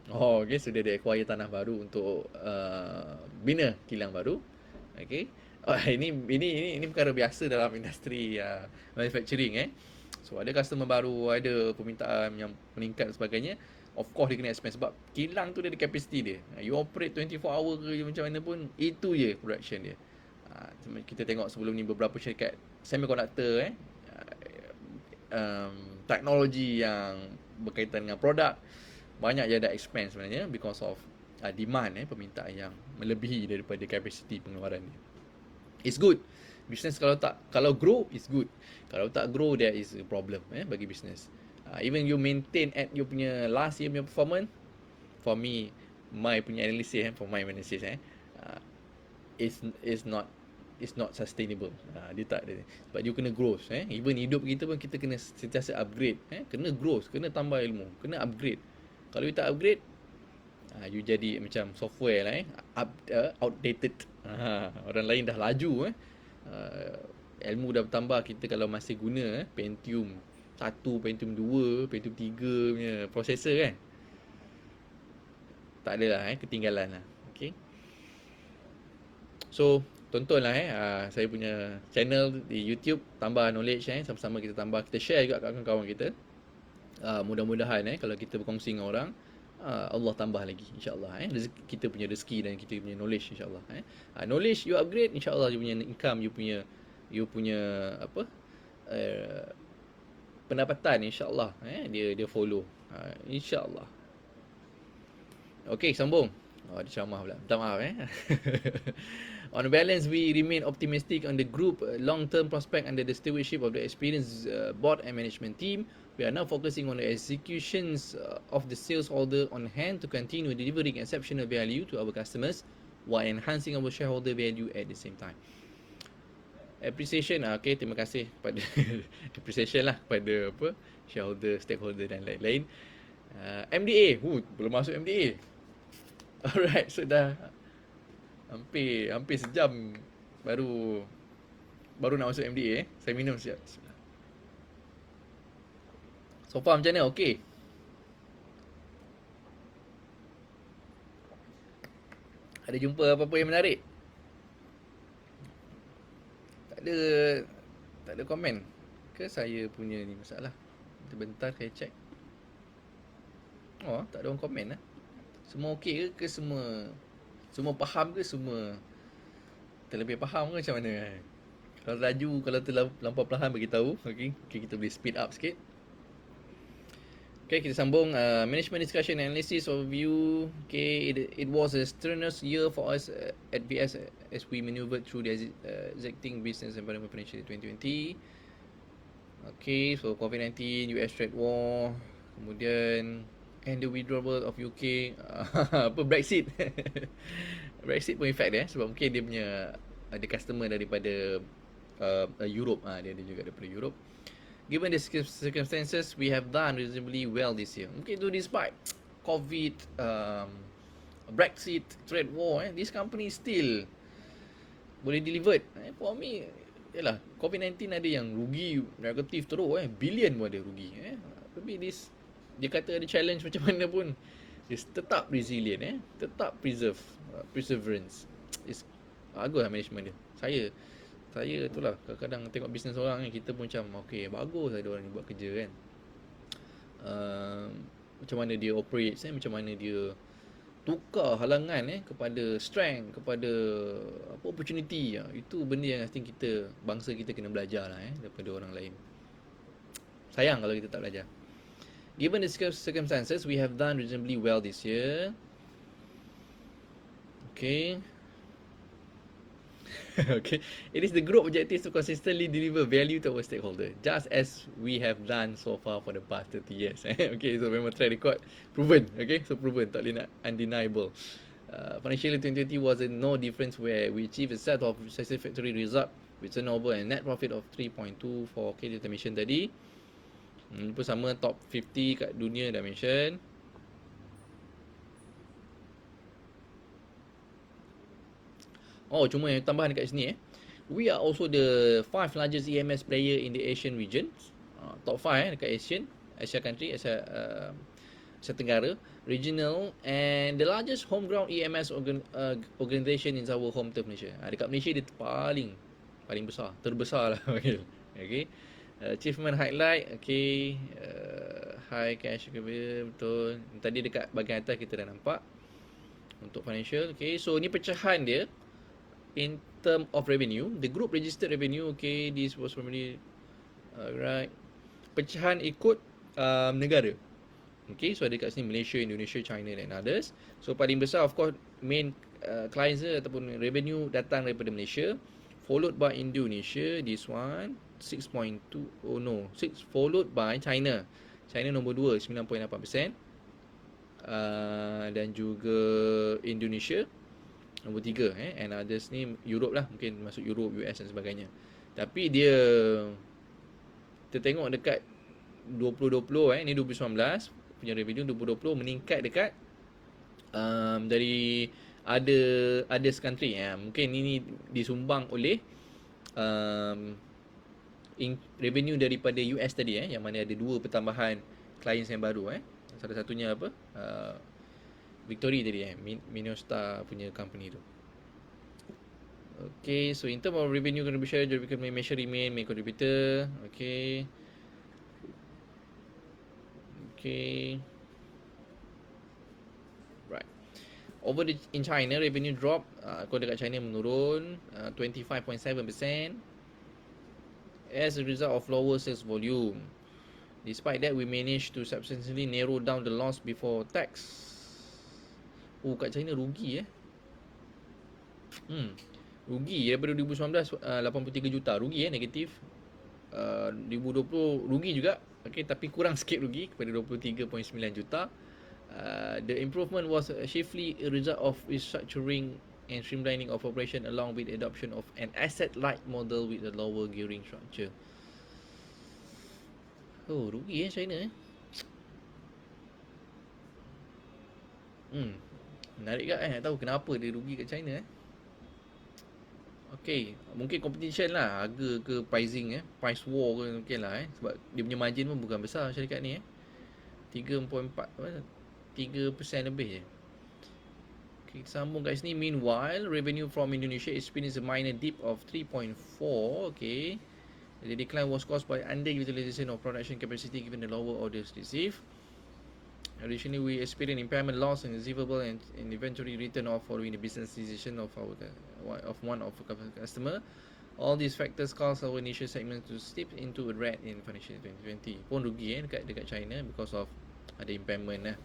Oh, okay, sudah dia acquire tanah baru untuk bina kilang baru. Okay. Oh, ini perkara biasa dalam industri manufacturing. So ada customer baru, ada permintaan yang meningkat dan sebagainya. Of course dia kena expand sebab kilang tu dia ada capacity dia. You operate 24 hour ke macam mana pun, itu je production dia. Kita tengok sebelum ni beberapa syarikat semiconductor teknologi yang berkaitan dengan produk banyak je ada expand sebenarnya because of demand permintaan yang melebihi daripada capacity pengeluaran dia. It's good. Business kalau grow is good. Kalau tak grow there is a problem bagi business. Even you maintain at you punya last year punya performance, for me my punya analysis for my analysis is not sustainable. Dia tak ada. Sebab you kena growth even hidup kita pun kita kena sentiasa upgrade kena growth, kena tambah ilmu, kena upgrade. Kalau you tak upgrade, you jadi macam software lah outdated. Orang lain dah laju ilmu dah bertambah, kita kalau masih guna Pentium 1, Pentium 2, Pentium 3 punya processor kan, tak ada lah ketinggalan lah. Okay, so tontonlah saya punya channel di YouTube, tambah knowledge sama-sama kita tambah, kita share juga kat kawan-kawan kita. Mudah-mudahan kalau kita berkongsi dengan orang, Allah tambah lagi insya-Allah kita punya rezeki dan kita punya knowledge insya-Allah knowledge you upgrade, insya-Allah you punya income, you punya apa pendapatan insya-Allah dia follow insya-Allah. Okey, sambung. Ada ceramah pula. Minta maaf On balance, we remain optimistic on the group long-term prospect under the stewardship of the experienced board and management team. We are now focusing on the executions of the sales order on hand to continue delivering exceptional value to our customers while enhancing our shareholder value at the same time. Appreciation, okay, terima kasih pada appreciation lah kepada shareholder, stakeholder dan lain-lain. MDA, belum masuk MDA. Alright, so dah hampir sejam baru nak masuk MDA. Saya minum siap. So far macam mana? Okey. Ada jumpa apa-apa yang menarik? Tak ada komen. Ke saya punya ni masalah? Sebentar saya check. Oh, tak ada orang komen lah. Semua okey ke semua faham ke, semua terlebih faham ke macam mana? Kalau laju, kalau terlampau perlahan bagi tahu. Okay, kita boleh speed up sikit. Okay, kita sambung management discussion and analysis overview. Okay, it was a strenuous year for us at VS as we maneuvered through the exacting business environment financial 2020. Okay, so COVID-19, US trade war, kemudian and the withdrawal of UK, Brexit. Brexit pun effect dia sebab mungkin dia punya ada customer daripada Europe, dia ada juga daripada Europe. Given the circumstances, we have done reasonably well this year. Mungkin tu despite COVID, Brexit, trade war, this company still boleh delivered. For me, yalah, COVID-19 ada yang rugi negatif teruk, billion pun ada rugi. Tapi dia kata ada challenge macam mana pun, dia tetap resilient, tetap perseverance. Bagus lah management dia. Saya itulah kadang-kadang tengok bisnes orang kita pun macam okay, bagus ada orang ni buat kerja kan. Macam mana dia operate, macam mana dia tukar halangan kepada strength, kepada opportunity. Itu benda yang I think bangsa kita kena belajar lah daripada orang lain. Sayang kalau kita tak belajar. Given the circumstances, we have done reasonably well this year. Okay. Okay, it is the group objective to consistently deliver value to our stakeholder, just as we have done so far for the past 30 years. Okay, so memang track record proven. Okay, so proven, tak boleh nak undeniable. Financial year 2020 was no difference, where we achieved a set of satisfactory result with turnover and net profit of 3.24k kita mention tadi. Ini pun sama, top 50 kat dunia dah mention. Oh, cuma yang tambahan dekat sini we are also the 5 largest EMS player in the Asian region. Top 5 dekat Asia country, Asia Tenggara, regional, and the largest homegrown EMS organisation in our home turf Malaysia. Dekat Malaysia dia paling besar, terbesar lah. Okay. Achievement highlight, okay. High cash betul. Tadi dekat bahagian atas kita dah nampak untuk financial. Okay, so ni pecahan dia in term of revenue. The group registered revenue, okay, this was primarily right. Pecahan ikut negara. Okay, so ada kat sini Malaysia, Indonesia, China and others. So paling besar of course main clients ataupun revenue datang daripada Malaysia, followed by Indonesia, this one 6.2, followed by China. China nombor 2, 9.8%. Dan juga Indonesia nombor 3 and others ni Europe lah, mungkin masuk Europe, US dan sebagainya. Tapi dia kita tengok dekat 2020 ni 2019 punya revenue 2020 meningkat dekat dari others country. Mungkin ini disumbang oleh revenue daripada US tadi yang mana ada 2 pertambahan clients yang baru. Salah satunya apa? Victory tadi Minostar punya company tu. Okay, so in terms of revenue contribution, geographical measure remain main contributor. Okay. Right. In China, revenue drop. Kalau dekat China menurun 25.7% as a result of lower sales volume. Despite that, we managed to substantially narrow down the loss before tax. Kat China rugi rugi daripada 2019 83 juta rugi negatif. 2020 rugi juga, okay, tapi kurang sikit rugi kepada 23.9 juta. The improvement was chiefly a result of restructuring and streamlining of operation along with adoption of an asset-light model with a lower gearing structure. Rugi China menarik tak nak tahu kenapa dia rugi kat China Okay, mungkin competition lah, harga ke pricing price war ke mungkin lah sebab dia punya margin pun bukan besar syarikat ni 3.4 3% lebih je. Okay, kita sambung kat sini. Meanwhile, revenue from Indonesia experienced a minor dip of 3.4. Okay, the decline was caused by underutilization of production capacity given the lower orders received. Additionally, we experienced impairment loss in receivable and inventory written off following the business decision of one of our customer. All these factors caused our initial segment to slip into a red in financial year 2020. Pun rugi dekat China because of ada impairment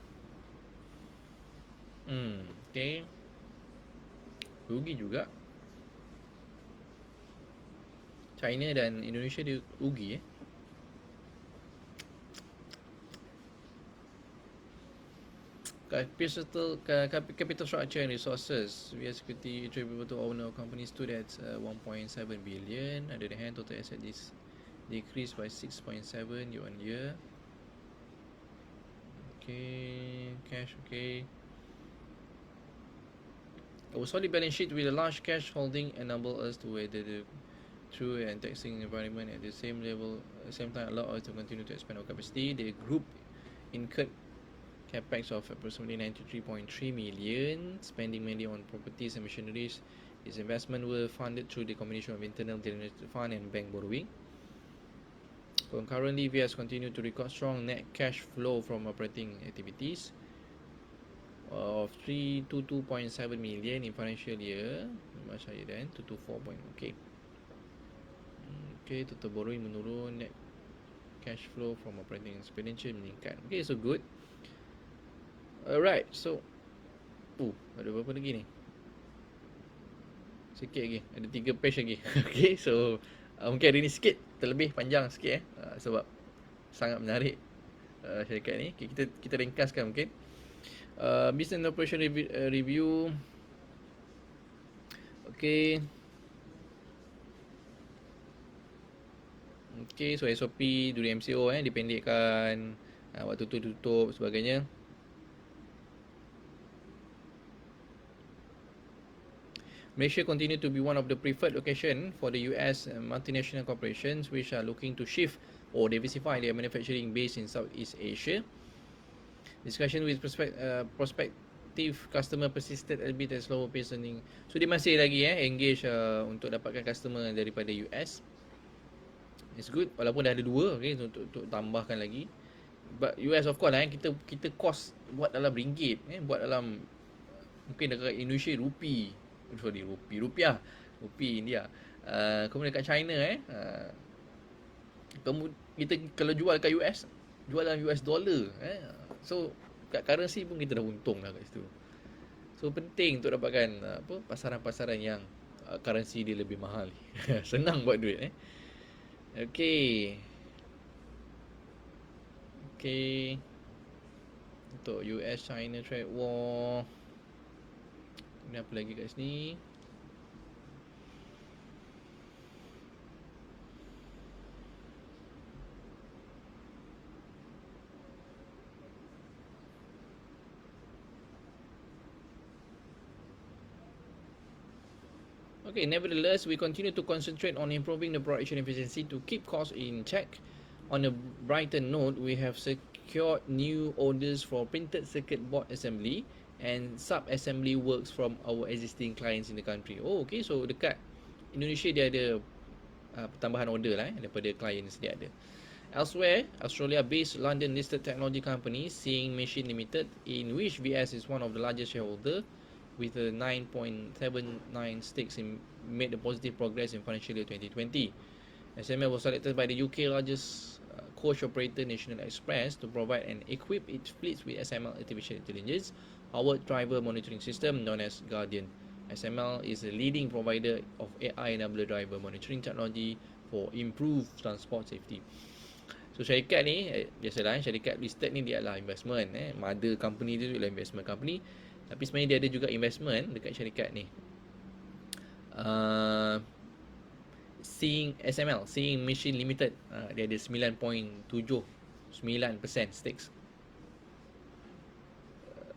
Okay, rugi juga. China dan Indonesia dia rugi Capital structure and resources. We as equity attributable to owner of company stood at 1.7 billion. On the other hand, total asset decreased by 6.7 year on year. Okay, cash, okay. Our solid balance sheet with a large cash holding enable us to weather the true and taxing environment at the same time allow us to continue to expand our capacity. The group incurred capex of approximately 93.3 million, spending mainly on properties and machineries. Its investment were funded through the combination of internal generated fund and bank borrowing. Concurrently, VS continued to record strong net cash flow from operating activities of 322.7 million in financial year, much higher than 224. Okay, total borrowing menurun, net cash flow from operating expenditure meningkat. Okay, so good. Alright, so ada berapa lagi ni? Sikit lagi, ada 3 page lagi. Okay, so mungkin hari ni sikit terlebih panjang sikit sebab sangat menarik syarikat ni. Okay, kita ringkaskan mungkin. Business and operation review. Okay. Okay, so SOP duri MCO dipendekkan, waktu tu tutup sebagainya. Malaysia continue to be one of the preferred location for the US multinational corporations which are looking to shift or diversify their manufacturing base in Southeast Asia. Discussion with prospective customer persisted a bit at slower pace earning. So dia masih lagi engage untuk dapatkan customer daripada US. It's good walaupun dah ada 2, okay, untuk tambahkan lagi. But US of course lah kita cost buat dalam ringgit, buat dalam mungkin dekat Indonesia rupiah India. Kemudian dekat China kita kalau jual kat US, jual dalam US dollar so kat currency pun kita dah untung lah kat situ. So penting untuk dapatkan pasaran-pasaran yang currency dia lebih mahal. Senang buat duit Okay. Untuk US China trade war, ini apa lagi kat sini? Okay, nevertheless, we continue to concentrate on improving the production efficiency to keep costs in check. On a brighter note, we have secured new orders for printed circuit board assembly and sub-assembly works from our existing clients in the country. Oh, okay, so dekat Indonesia dia ada tambahan order lah daripada klien sedia ada. Elsewhere, Australia-based London-listed technology company Seeing Machine Limited, in which VS is one of the largest shareholder, with a 9.79 stakes made a positive progress in financial year 2020. SML was selected by the UK largest coach operator National Express to provide and equip its fleets with SML artificial intelligence powered driver monitoring system known as Guardian. SML is a leading provider of AI-enabled driver monitoring technology for improved transport safety. So syarikat ni biasalah syarikat listed ni dia adalah investment mother company dia adalah investment company. Tapi sebenarnya dia ada juga investment dekat syarikat ni. Seeing Machine Limited, dia ada 9.79% stakes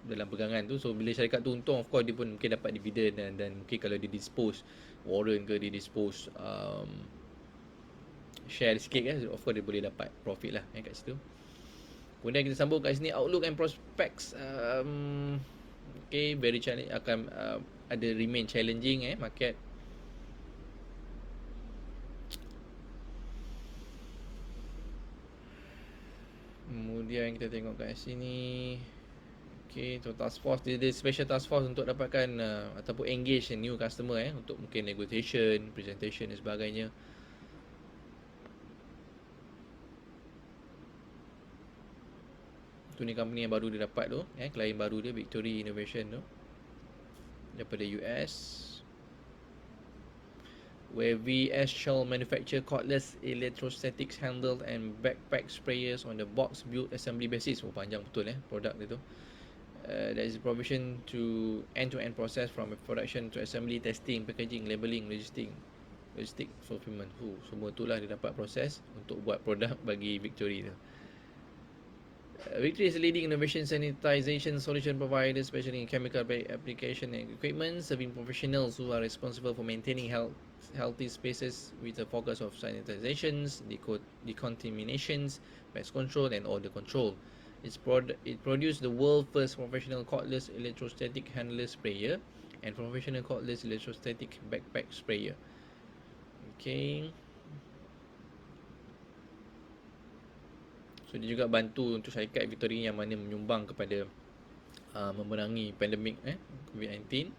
dalam pegangan tu. So bila syarikat tu untung, of course dia pun mungkin dapat dividen dan mungkin kalau dia dispose warrant ke dia dispose share sikit of course dia boleh dapat profit lah kat situ. Kemudian kita sambung kat sini outlook and prospects. Okay, very challenge akan ada remain challenging market. Kemudian kita tengok kat sini. Okay, so task force dia special task force untuk dapatkan ataupun engage new customer untuk mungkin negotiation, presentation dan sebagainya. Tu ni company yang baru dia dapat tu, klien baru dia Victory Innovation tu daripada US, where VS shall manufacture cordless electrostatics handled and backpack sprayers on the box build assembly basis. Panjang betul produk dia tu. There is provision to end-to-end process from production to assembly, testing, packaging, labeling, logistic fulfillment. Semua tu lah dia dapat proses untuk buat produk bagi Victory tu. Victory is a leading innovation sanitization solution provider, especially in chemical application and equipment, serving professionals who are responsible for maintaining healthy spaces with a focus of sanitizations, decontaminations, pest control, and odor control. It produced the world's first professional cordless electrostatic handler sprayer and professional cordless electrostatic backpack sprayer. Okay. So dia juga bantu untuk syarikat Victory yang mana menyumbang kepada memerangi pandemik COVID-19.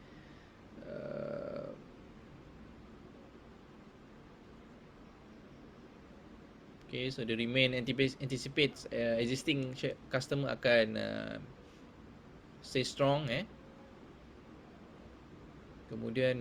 Okay, so the remain anticipates existing customer akan stay strong. Kemudian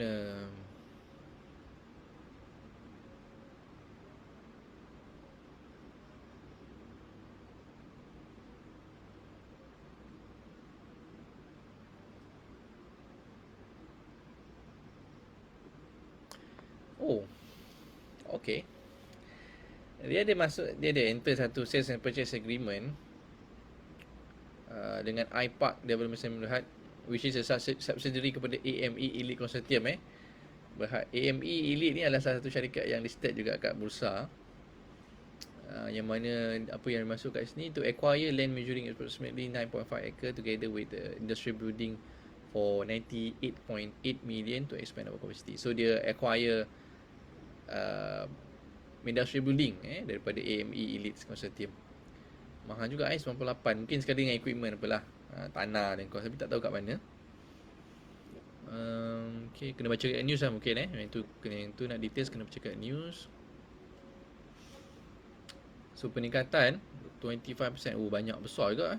Oh, okay. Dia ada enter satu sales and purchase agreement dengan iPark Development Berhad, which is a subsidiary kepada AME Elite Consortium. AME Elite ni adalah salah satu syarikat yang listed juga kat bursa. Yang mana apa yang dimasuk kat sini, to acquire land measuring approximately 9.5 acre together with the industry building for 98.8 million to expand our capacity. So dia acquire industry building daripada AME Elite Consortium. Mahal juga 98. Mungkin sekali dengan equipment apalah, tanah dan kos, tapi tak tahu kat mana. Okay, kena baca kat news lah mungkin yang tu nak details kena baca kat news. So peningkatan 25%. Oh, banyak, besar juga.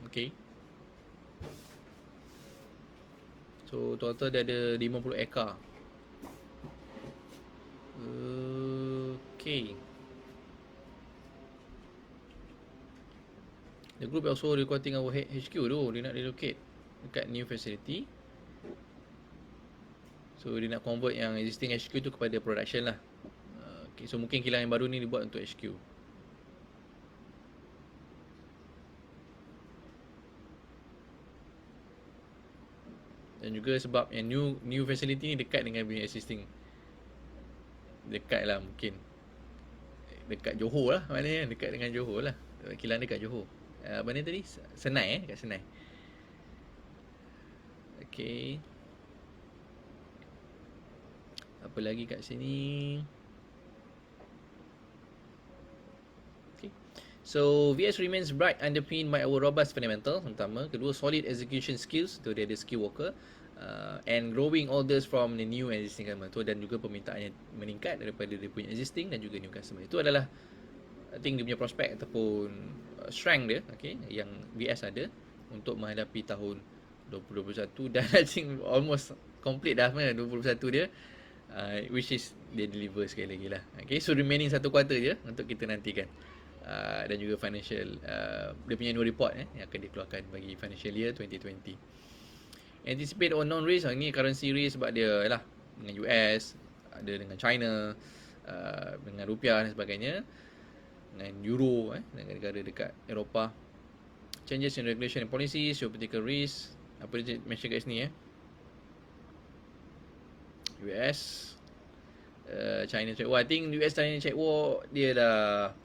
Okay. So total dia ada 50 ekar. Okay. The group also requesting our HQ tu. Dia nak relocate dekat new facility. So dia nak convert yang existing HQ tu kepada production lah. Okay, so mungkin kilang yang baru ni dibuat untuk HQ. Dan juga sebab yang new facility ni dekat dengan existing. Dekat lah mungkin. Dekat Johor lah maknanya, dekat dengan Johor lah. Kilang dekat Johor. Mana tadi? Senai kat Senai. Okay. Apa lagi kat sini? Okay. So VS remains bright, underpinned by our robust fundamental. Pertama, kedua, solid execution skills. Tu dia ada skill worker. And growing orders from the new and existing customer. Tu, dan juga permintaan yang meningkat daripada dia punya existing dan juga new customer. Itu adalah, I think, dia punya prospek ataupun strength dia, okay, yang VS ada untuk menghadapi tahun 2021. Dan I think almost complete dah 2021 dia. Which is dia deliver sekali lagi lah. Okay, so remaining satu kuartal je untuk kita nantikan. Dan juga financial, dia punya annual report yang akan dikeluarkan bagi financial year 2020. Anticipate on non-risk, ni currency risk sebab dia lah dengan US, ada dengan China, dengan rupiah dan sebagainya, dengan euro, dengan negara dekat Eropah. Changes in regulation and policies, geopolitical risk, apa dia mention kat sini US, China trade war. I think US China trade war dia dah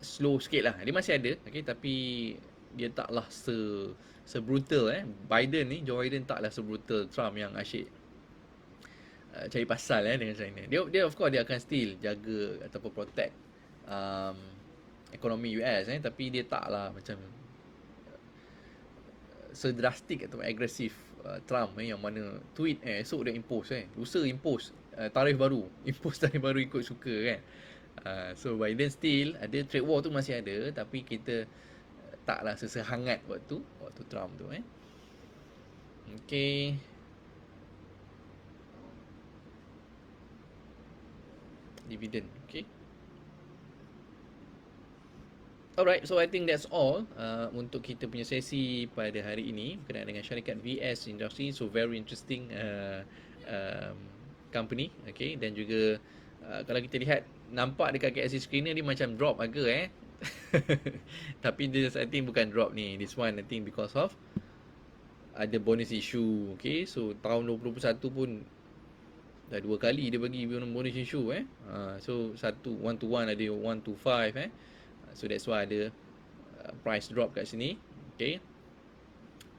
slow sikit lah. Dia masih ada, okay, tapi dia taklah brutal Biden ni, Joe Biden taklah brutal Trump yang asyik cari pasal dengan China. Dia of course dia akan still jaga ataupun protect ekonomi US tapi dia taklah macam sedrastik atau agresif Trump yang mana tweet esok dia impose lusa impose tarif baru ikut suka kan. So Biden still ada, trade war tu masih ada, tapi kita taklah sesehangat waktu Trump tu Okay. Dividend, okay. Alright, so I think that's all untuk kita punya sesi pada hari ini berkenaan dengan syarikat VS Industry. So very interesting company, okay. Dan juga kalau kita lihat, nampak dekat KLC screener dia macam drop harga tapi this I think bukan drop ni. This one I think because of ada bonus issue, okay. So tahun 2021 pun dah 2 kali dia bagi bonus issue so satu 1 to 1, ada 1 to 5 so that's why ada price drop kat sini, okay.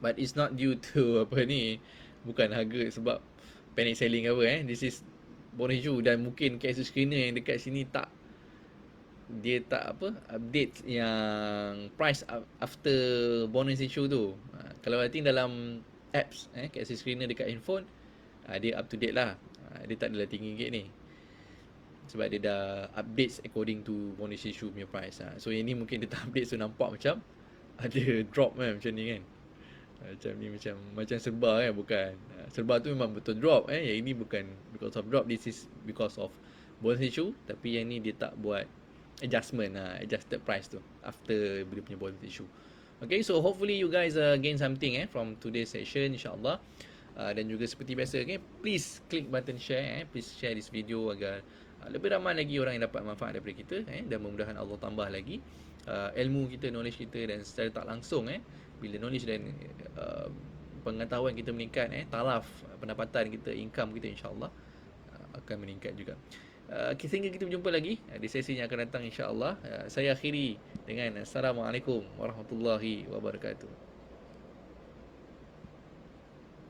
But it's not due to apa ni, bukan harga sebab panic selling apa this is bonus issue. Dan mungkin KLC screener yang dekat sini dia tak update yang price after bonus issue tu. Kalau I think dalam apps KLC screener dekat handphone, dia up to date lah. Dia tak adalah tinggi sikit ni sebab dia dah updates according to bonus issue punya price. So yang ni mungkin dia tak update, so nampak macam ada drop macam ni kan. Macam ni macam serba bukan. Serba tu memang betul drop yang ini bukan because of drop, this is because of bonus issue. Tapi yang ni dia tak buat adjustment, adjusted price tu after dia punya bonus issue. Okay, so hopefully you guys gain something from today's session, insyaAllah. Dan juga seperti biasa, okay, please click button share, please share this video agar lebih ramai lagi orang yang dapat manfaat daripada kita, dan mudah-mudahan Allah tambah lagi ilmu kita, knowledge kita, dan secara tak langsung bila knowledge dan pengetahuan kita meningkat, taraf pendapatan kita, income kita insya-Allah akan meningkat juga. Okay, sehingga kita berjumpa lagi di sesi yang akan datang insya-Allah. Saya akhiri dengan Assalamualaikum warahmatullahi wabarakatuh.